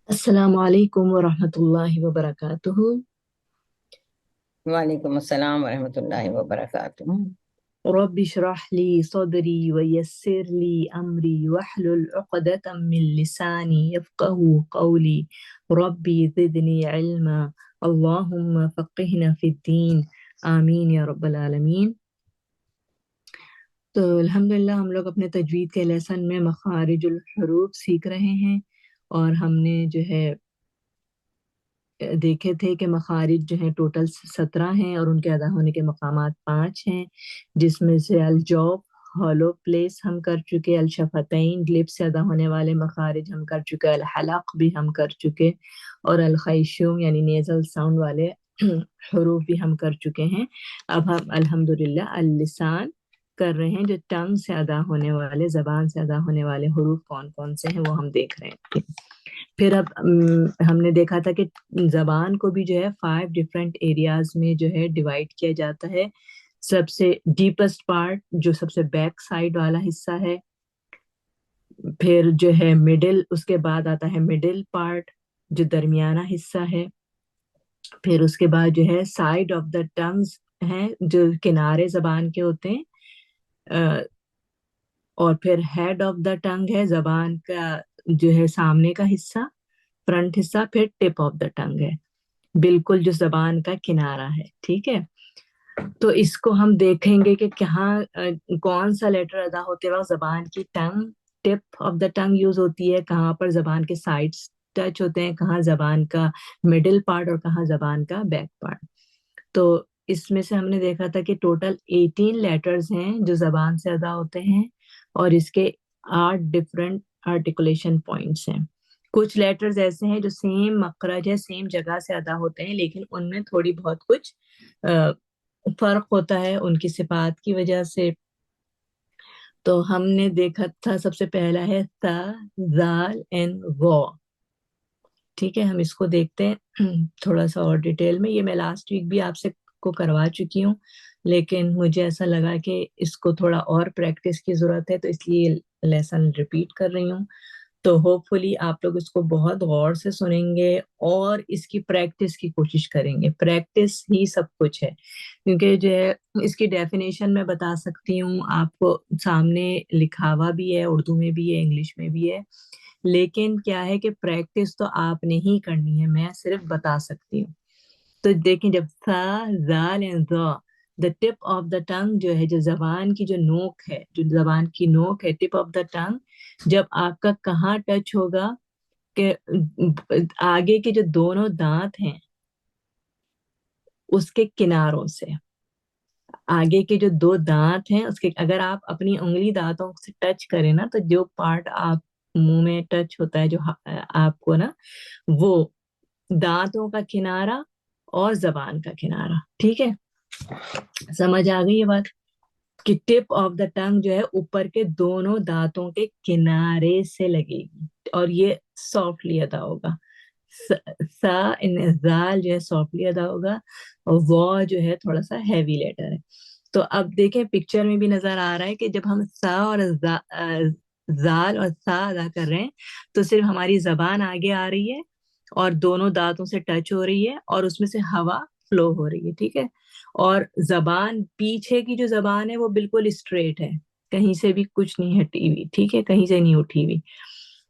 السلام علیکم ورحمۃ اللہ وبرکاتہ۔ وعلیکم السلام ورحمۃ اللہ وبرکاتہ۔ رب اشرح لی صدری ویسر لی امری واحلل عقدۃ من لسانی یفقهوا قولی ربی زدنی علما اللہم فقہنا فی الدین آمین یا رب العالمین۔ تو الحمدللہ ہم لوگ اپنے تجوید کے لیسن میں مخارج الحروف سیکھ رہے ہیں، اور ہم نے جو ہے دیکھے تھے کہ مخارج جو ہیں ٹوٹل 17 ہیں، اور ان کے ادا ہونے کے مقامات 5 ہیں، جس میں سے الجوف، ہالو پلیس ہم کر چکے، الشفتین لپ سے ادا ہونے والے مخارج ہم کر چکے، الحلق بھی ہم کر چکے، اور الخیشوم یعنی نیزل ساؤنڈ والے حروف بھی ہم کر چکے ہیں۔ اب ہم الحمدللہ اللسان کر رہے ہیں، جو ٹنگ سے ادا ہونے والے، زبان سے ادا ہونے والے حروف کون کون سے ہیں وہ ہم دیکھ رہے ہیں۔ پھر اب ہم نے دیکھا تھا کہ زبان کو بھی جو ہے 5 ڈفرینٹ ایریاز میں جو ہے ڈیوائڈ کیا جاتا ہے۔ سب سے ڈیپسٹ پارٹ جو سب سے بیک سائڈ والا حصہ ہے، پھر جو ہے مڈل، اس کے بعد آتا ہے مڈل پارٹ جو درمیانہ حصہ ہے، پھر اس کے بعد جو ہے سائڈ آف دا ٹنگز ہیں جو کنارے زبان کے ہوتے ہیں، اور پھر ہیڈ آف دا ٹنگ ہے زبان کا جو ہے سامنے کا حصہ، فرنٹ حصہ، پھر ٹپ آف دا ٹنگ ہے بالکل جو زبان کا کنارہ ہے۔ ٹھیک ہے، تو اس کو ہم دیکھیں گے کہ کہاں کون سا لیٹر ادا ہوتے وقت زبان کی ٹنگ، tip of the tongue use ہوتی ہے، کہاں پر زبان کے سائڈس ٹچ ہوتے ہیں، کہاں زبان کا مڈل پارٹ اور کہاں زبان کا بیک پارٹ۔ تو اس میں سے ہم نے دیکھا تھا کہ ٹوٹل 18 لیٹرز ہیں جو زبان سے ادا ہوتے ہیں، اور اس کے 8 ڈفرینٹ آرٹیکولیشن پوائنٹس ہیں۔ کچھ لیٹرز ایسے ہیں جو سیم مخرج ہے، سیم جگہ سے ادا ہوتے ہیں، لیکن ان میں تھوڑی بہت کچھ فرق ہوتا ہے ان کی صفات کی وجہ سے۔ تو ہم نے دیکھا تھا سب سے پہلا ہے تا، زال اینڈ غو۔ ٹھیک ہے، ہم اس کو دیکھتے ہیں تھوڑا سا اور ڈیٹیل میں۔ یہ میں لاسٹ ویک بھی آپ سے کو کروا چکی ہوں، لیکن مجھے ایسا لگا کہ اس کو تھوڑا اور پریکٹس کی ضرورت ہے، تو اس لیے لیسن ریپیٹ کر رہی ہوں۔ تو ہوپ فلی آپ لوگ اس کو بہت غور سے سنیں گے اور اس کی پریکٹس کی کوشش کریں گے۔ پریکٹس ہی سب کچھ ہے، کیونکہ جو ہے اس کی ڈیفینیشن میں بتا سکتی ہوں آپ کو، سامنے لکھا ہوا بھی ہے، اردو میں بھی ہے، انگلش میں بھی ہے، لیکن کیا ہے کہ پریکٹس تو آپ نے ہی کرنی ہے، میں صرف بتا سکتی ہوں۔ تو دیکھیں، جب ثا، زال and the, the tip of the ٹنگ جو ہے، جو زبان کی جو نوک ہے، جو زبان کی نوک ہے، ٹپ آف دا ٹنگ، جب آپ کا کہاں ٹچ ہوگا کہ آگے کے جو دونوں دانت ہیں اس کے کناروں سے، آگے کے جو 2 دانت ہیں اس کے اگر آپ اپنی انگلی دانتوں سے ٹچ کریں نا، تو جو پارٹ آپ منہ میں ٹچ ہوتا ہے جو آپ کو نا، وہ دانتوں کا کنارہ اور زبان کا کنارہ۔ ٹھیک ہے، سمجھ آ گئی یہ بات کہ ٹپ آف دا ٹنگ جو ہے اوپر کے دونوں دانتوں کے کنارے سے لگے گی، اور یہ سافٹلی ادا ہوگا۔ سا زال جو ہے سافٹلی ادا ہوگا، اور وہ جو ہے تھوڑا سا ہیوی لیٹر ہے۔ تو اب دیکھیں پکچر میں بھی نظر آ رہا ہے کہ جب ہم سا اور زال اور سا ادا کر رہے ہیں تو صرف ہماری زبان آگے آ رہی ہے اور دونوں دانتوں سے ٹچ ہو رہی ہے، اور اس میں سے ہوا فلو ہو رہی ہے۔ ٹھیک ہے، اور زبان پیچھے کی جو زبان ہے وہ بالکل اسٹریٹ ہے، کہیں سے بھی کچھ نہیں ہٹی ہوئی، ٹھیک ہے، کہیں سے نہیں اٹھی ہوئی۔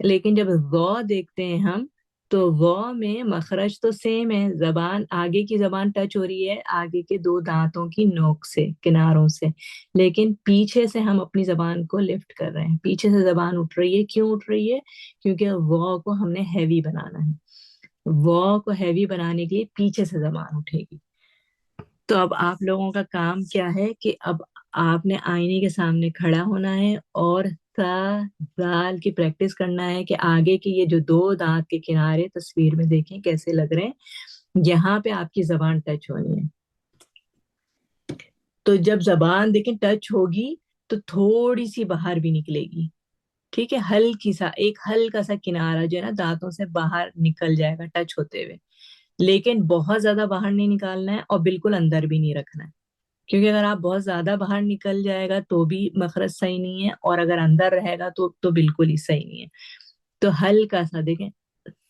لیکن جب غو دیکھتے ہیں ہم، تو غو میں مخرج تو سیم ہے، زبان آگے کی زبان ٹچ ہو رہی ہے آگے کے 2 دانتوں کی نوک سے، کناروں سے، لیکن پیچھے سے ہم اپنی زبان کو لفٹ کر رہے ہیں، پیچھے سے زبان اٹھ رہی ہے۔ کیوں اٹھ رہی ہے؟ کیونکہ غو کو ہم نے ہیوی بنانا ہے، غو کو ہیوی بنانے کے لیے پیچھے سے زبان اٹھے گی۔ تو اب آپ لوگوں کا کام کیا ہے کہ اب آپ نے آئینے کے سامنے کھڑا ہونا ہے اور سا زال کی پریکٹس کرنا ہے کہ آگے کے یہ جو 2 دانت کے کنارے تصویر میں دیکھیں کیسے لگ رہے ہیں، یہاں پہ آپ کی زبان ٹچ ہونی ہے۔ تو جب زبان دیکھیں ٹچ ہوگی تو تھوڑی سی باہر بھی نکلے گی، ٹھیک ہے، ہلکی سا، ایک ہلکا سا کنارہ جو ہے نا دانتوں سے باہر نکل جائے گا ٹچ ہوتے ہوئے، لیکن بہت زیادہ باہر نہیں نکالنا ہے اور بالکل اندر بھی نہیں رکھنا ہے، کیونکہ اگر آپ بہت زیادہ باہر نکل جائے گا تو بھی مخرج صحیح نہیں ہے، اور اگر اندر رہے گا تو بالکل ہی صحیح نہیں ہے۔ تو ہلکا سا دیکھیں،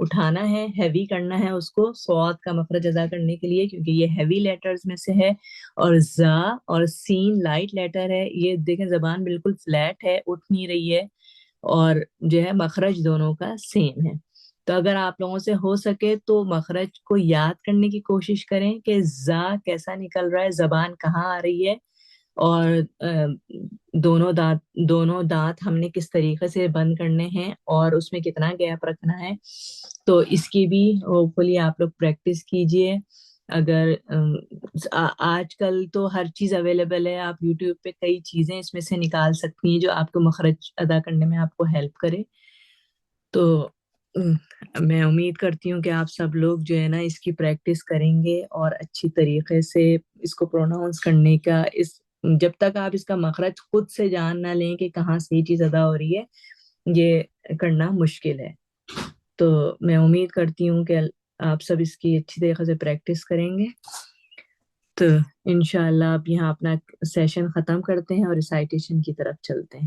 اٹھانا ہے، ہیوی کرنا ہے اس کو صاد کا مخرج ادا کرنے کے لیے، کیونکہ یہ ہیوی لیٹرز میں سے ہے، اور زا اور سین لائٹ لیٹر ہے. یہ دیکھیں زبان بالکل فلیٹ ہے، اٹھ نہیں رہی ہے، اور جو ہے مخرج دونوں کا سیم ہے. تو اگر آپ لوگوں سے ہو سکے تو مخرج کو یاد کرنے کی کوشش کریں کہ زا کیسا نکل رہا ہے، زبان کہاں آ رہی ہے، اور دونوں دانت ہم نے کس طریقے سے بند کرنے ہیں اور اس میں کتنا گیپ رکھنا ہے. تو اس کی بھی ہوپ فلی آپ لوگ پریکٹس کیجئے. اگر آج کل تو ہر چیز اویلیبل ہے، آپ یوٹیوب پہ کئی چیزیں اس میں سے نکال سکتی ہیں جو آپ کو مخرج ادا کرنے میں آپ کو ہیلپ کرے. تو میں امید کرتی ہوں کہ آپ سب لوگ جو ہے نا اس کی پریکٹس کریں گے اور اچھی طریقے سے اس کو پروناؤنس کرنے کا، جب تک آپ اس کا مخرج خود سے جان نہ لیں کہ کہاں سے یہ چیز ادا ہو رہی ہے، یہ کرنا مشکل ہے. تو میں امید کرتی ہوں کہ آپ سب اس کی اچھی طریقے سے پریکٹس کریں گے. تو انشاءاللہ اب یہاں اپنا سیشن ختم کرتے ہیں اور ریسائٹیشن کی طرف چلتے ہیں.